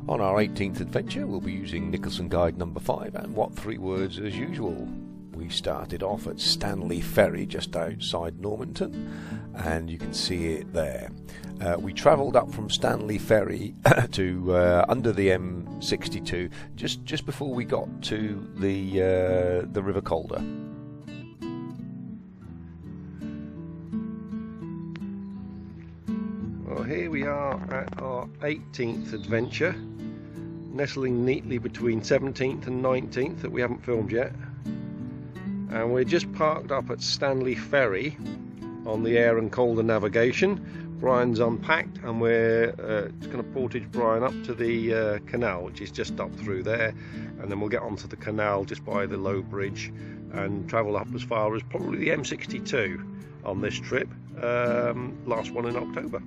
On our 18th adventure, we'll be using Nicholson Guide number 5, and what 3 words as usual. We started off at Stanley Ferry, just outside Normanton, and you can see it there. We travelled up from Stanley Ferry to under the M62, just before we got to the River Calder. Well, here we are at our 18th adventure, nestling neatly between 17th and 19th that we haven't filmed yet. And we're just parked up at Stanley Ferry on the Aire and Calder navigation. Brian's unpacked and we're just going to portage Brian up to the canal, which is just up through there, and then we'll get onto the canal just by the low bridge and travel up as far as probably the M62 on this trip, last one in October.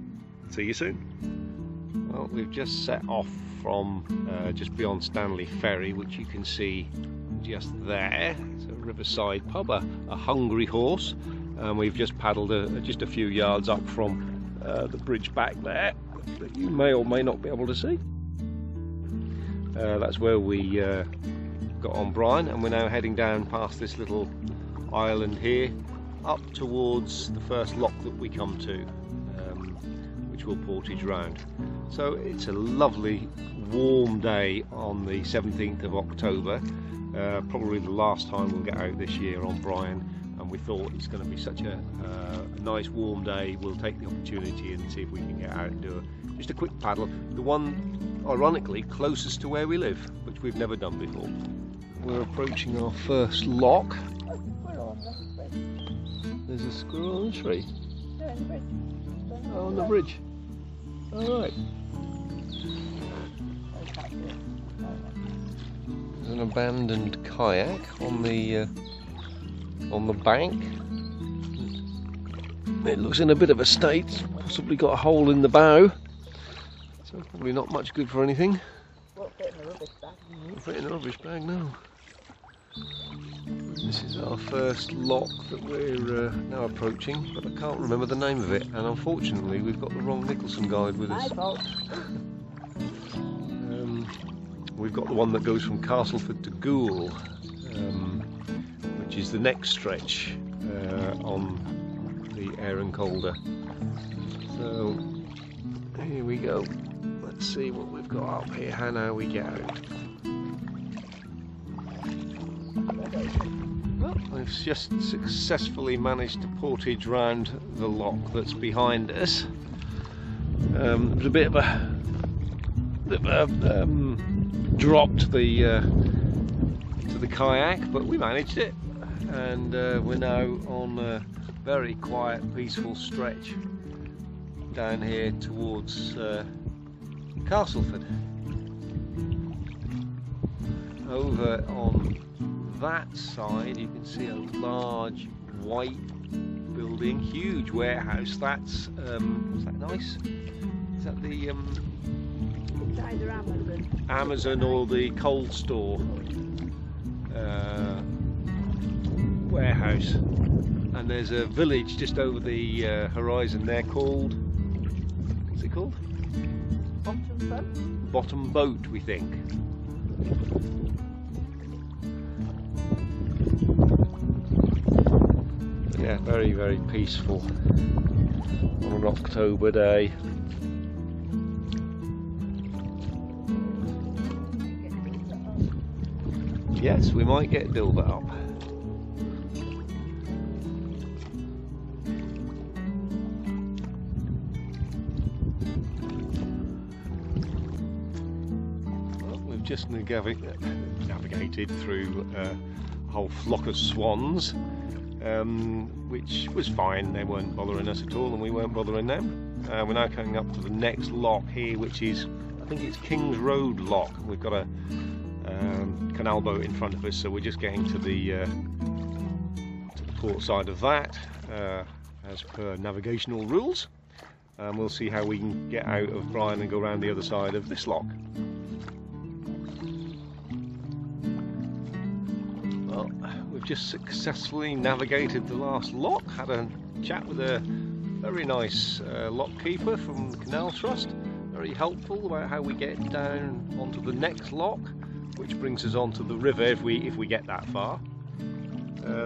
See you soon. Well, we've just set off from just beyond Stanley Ferry, which you can see just there. It's a riverside pub, a hungry horse, and we've just paddled just a few yards up from the bridge back there that you may or may not be able to see. That's where we got on Brian, and we're now heading down past this little island here up towards the first lock that we come to, which we'll portage round. So it's a lovely warm day on the 17th of October. Probably the last time we'll get out this year on Brian, and we thought it's going to be such a nice warm day, we'll take the opportunity and see if we can get out and do just a quick paddle, the one ironically closest to where we live, which we've never done before. We're approaching our first lock. There's a squirrel on the tree. Oh, on the bridge. Alright. There's an abandoned kayak on the bank. It looks in a bit of a state, possibly got a hole in the bow, so probably not much good for anything. Won't fit in a rubbish bag. Won't fit in a rubbish bag, no. This is our first lock that we're now approaching, but I can't remember the name of it, and unfortunately we've got the wrong Nicholson Guide with us. My fault. We've got the one that goes from Castleford to Goole, which is the next stretch on the Aire and Calder. So here we go. Let's see what we've got up here, how now we get out. Well, we've just successfully managed to portage round the lock that's behind us. It was a bit of a drop to the kayak, but we managed it, and we're now on a very quiet, peaceful stretch down here towards Castleford. Over on that side you can see a large white building, huge warehouse. That's what's that nice? Is that the It's either Amazon or the cold store warehouse, and there's a village just over the horizon there called, what's it called? Bottom Boat? Bottom Boat, we think. Yeah, very, very peaceful on an October day. Yes, we might get Dilbert up. Well, we've just navigated through a whole flock of swans, which was fine. They weren't bothering us at all, and we weren't bothering them. We're now coming up to the next lock here, which is, I think it's King's Road Lock. We've got a canal boat in front of us, so we're just getting to the port side of that as per navigational rules, and we'll see how we can get out of Brian and go around the other side of this lock. Well, we've just successfully navigated the last lock, had a chat with a very nice lock keeper from the Canal Trust, very helpful about how we get down onto the next lock, which brings us onto the river if we get that far.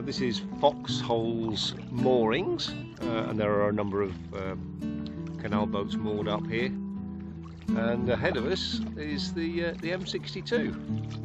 This is Foxhole's moorings, and there are a number of canal boats moored up here. And ahead of us is the M62.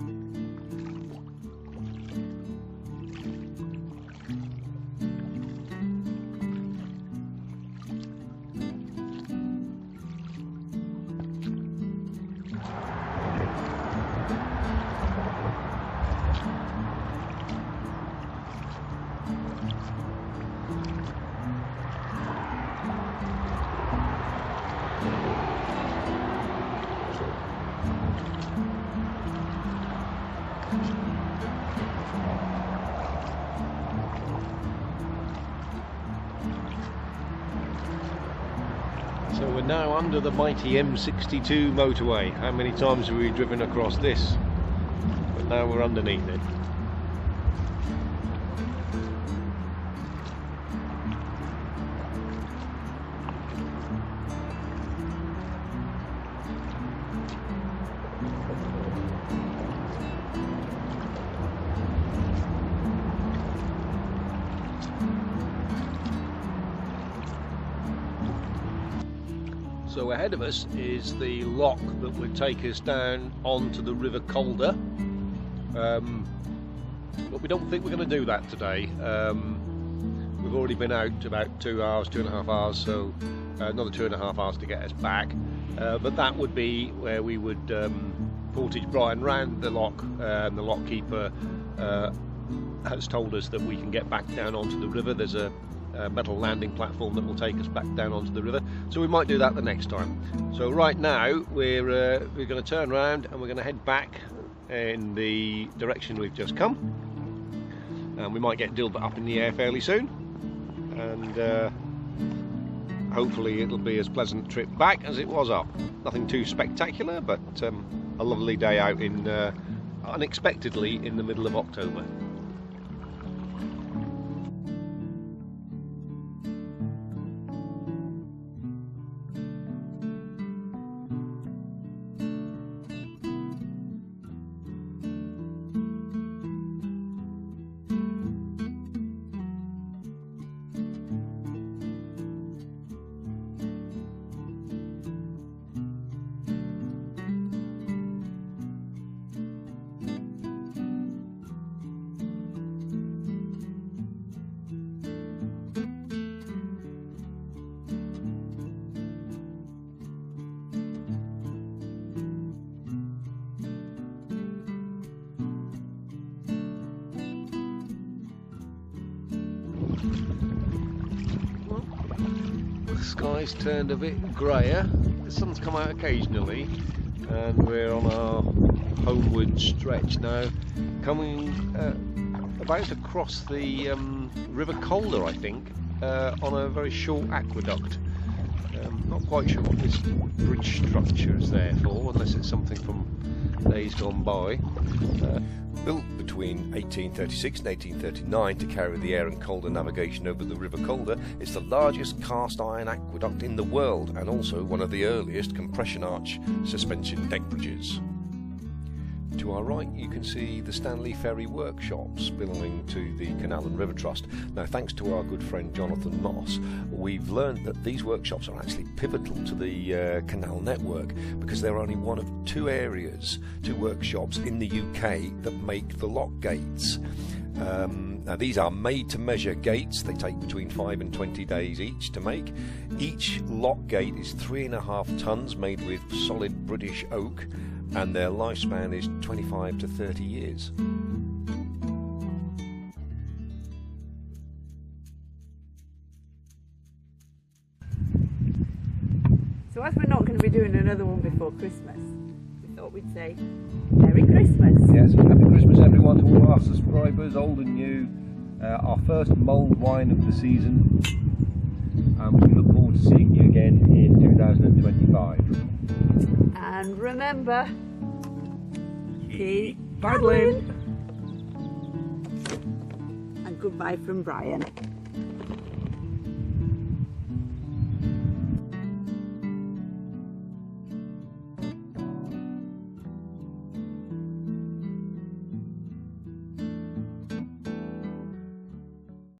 So we're now under the mighty M62 motorway. How many times have we driven across this? But now we're underneath it. So ahead of us is the lock that would take us down onto the River Calder, but we don't think we're going to do that today. We've already been out about 2 hours, 2.5 hours, so another 2.5 hours to get us back, but that would be where we would portage Brian round the lock. The lock keeper has told us that we can get back down onto the river. There's a metal landing platform that will take us back down onto the river, so we might do that the next time. So right now we're going to turn around and we're going to head back in the direction we've just come, and we might get Dilbert up in the air fairly soon, and hopefully it'll be as pleasant a trip back as it was up. Nothing too spectacular, but a lovely day out in unexpectedly in the middle of October. The sky's turned a bit greyer, the sun's come out occasionally, and we're on our homeward stretch now, coming about across the River Calder, I think, on a very short aqueduct. Not quite sure what this bridge structure is there for, unless it's something from days gone by. Built between 1836 and 1839 to carry the Aire and Calder navigation over the River Calder, it's the largest cast iron aqueduct in the world and also one of the earliest compression arch suspension deck bridges. To our right you can see the Stanley Ferry workshops belonging to the Canal and River Trust. Now, thanks to our good friend Jonathan Moss, we've learned that these workshops are actually pivotal to the canal network, because they're only one of two workshops in the UK that make the lock gates. Now, these are made to measure gates. They take between 5 and 20 days each to make. Each lock gate is 3.5 tons, made with solid British oak, and their lifespan is 25 to 30 years. So as we're not going to be doing another one before Christmas, we thought we'd say Merry Christmas. Yes, Happy Christmas everyone to all our subscribers, old and new. Our first mulled wine of the season, and we look forward to seeing you again in 2025. And remember, keep paddling. And goodbye from Brian.